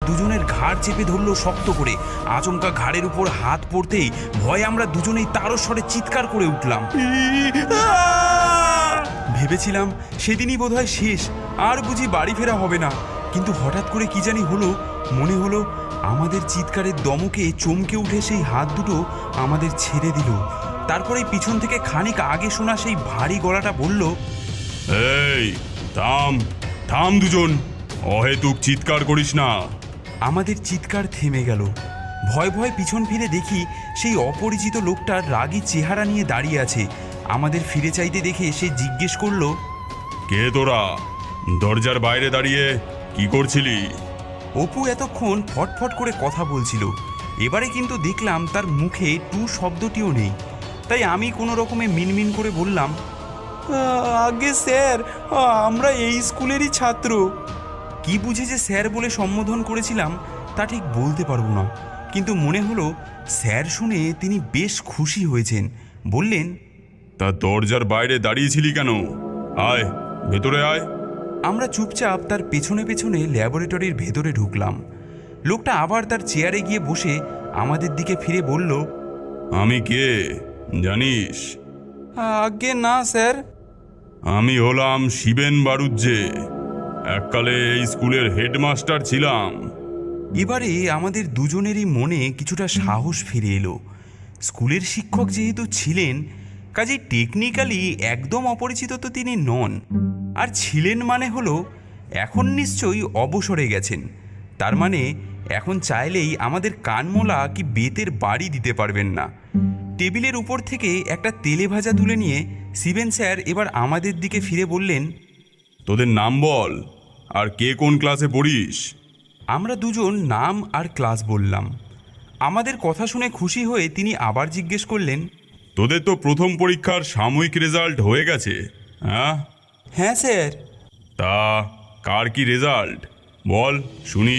দুজনের ঘাড় চেপে ধরলো শক্ত করে। আচমকা ঘাড়ের উপর হাত পড়তেই ভয়ে আমরা দুজনেই তারস্বরে চিৎকার করে উঠলাম। ভেবেছিলাম সেদিনই বোধহয় শেষ, আর বুঝি বাড়ি ফেরা হবে না। কিন্তু হঠাৎ করে কি জানি হলো, মনে হলো আমাদের চিৎকারের দমকে চমকে উঠে সেই হাত দুটো আমাদের ছেড়ে দিল। তারপরে পিছন থেকে খানিক আগে শোনা সেই ভারী গলাটা বলল, এই থাম থাম, দুজন অহেতুক চিৎকার করিস না। আমাদের চিৎকার থেমে গেল। ভয় ভয় পিছন ফিরে দেখি সেই অপরিচিত লোকটার রাগী চেহারা নিয়ে দাঁড়িয়ে আছে। আমাদের ফিরে চাইতে দেখে সে জিজ্ঞেস করলো, কে তোরা? দরজার বাইরে দাঁড়িয়ে কি করছিলি? অপু এতক্ষণ ফটফট করে কথা বলছিল, এবারে কিন্তু দেখলাম তার মুখে টু শব্দটিও নেই। তাই আমি কোনো রকমে মিনমিন করে বললাম, আগে স্যার, আমরা এই স্কুলেরই ছাত্র। কি বুঝে যে স্যার বলে সম্বোধন করেছিলাম তা ঠিক বলতে পারবো না, কিন্তু মনে হলো স্যার শুনে তিনি বেশ খুশি হয়েছেন। বললেন, তা দরজার বাইরে দাঁড়িয়েছিলি কেন? আয় ভেতরে আয়। আমরা চুপচাপ তার পেছনে পেছনে ল্যাবরেটরির ভেতরে ঢুকলাম। লোকটা আবার তার চেয়ারে গিয়ে বসে আমাদের দিকে ফিরে বলল, আমি কে জানিস? আগে না স্যার। আমি হলাম শিবেন বাড়ুজ্জে, এককালে এই স্কুলের হেডমাস্টার ছিলাম। এবারে আমাদের দুজনেরই মনে কিছুটা সাহস ফিরে এলো। স্কুলের শিক্ষক যেহেতু ছিলেন, কাজেই টেকনিক্যালি একদম অপরিচিত তো তিনি নন। আর ছিলেন মানে হলো এখন নিশ্চয়ই অবসরে গেছেন। তার মানে এখন চাইলেই আমাদের কানমোলা কি বেতের বাড়ি দিতে পারবেন না। টেবিলের উপর থেকে একটা তেলে ভাজা তুলে নিয়ে শিবেন স্যার এবার আমাদের দিকে ফিরে বললেন, তোদের নাম বল, আর কে কোন ক্লাসে পড়িস? আমরা দুজন নাম আর ক্লাস বললাম। আমাদের কথা শুনে খুশি হয়ে তিনি আবার জিজ্ঞেস করলেন, তোদের তো প্রথম পরীক্ষার সাময়িক রেজাল্ট হয়ে গেছে, হ্যাঁ? হ্যাঁ স্যার। তা কার কি রেজাল্ট বল শুনি।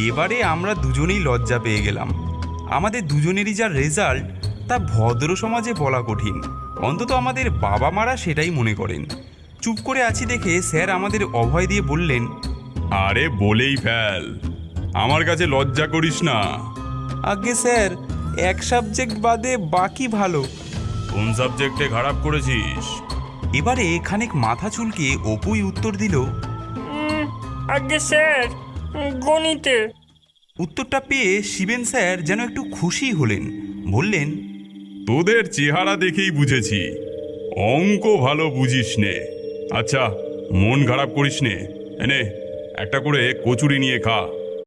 এবারে আমরা দুজনেই লজ্জা পেয়ে গেলাম। আমাদের দুজনেরই যা রেজাল্ট তা ভদ্র সমাজে বলা কঠিন, অন্তত আমাদের বাবা মারা সেটাই মনে করেন। চুপ করে আছি দেখে স্যার আমাদের অভয় দিয়ে বললেন, আরে বলেই ফেল, আমার কাছে লজ্জা করিস না। আগে স্যার, এক সাবজেক্ট বাদে বাকি ভালো। কোন সাবজেক্টে খারাপ করেছিস? এবারে খানিক মাথা চুলকে অপুই উত্তর দিল, আগে স্যার, গণিতে। উত্তরটা পেয়ে শিবেন স্যার যেন একটু খুশি হলেন। বললেন, তোদের চেহারা দেখেই বুঝেছি অঙ্ক ভালো বুঝিস নে। আচ্ছা মন খারাপ করিস নে, এনে একটা করে কচুরি নিয়ে খা।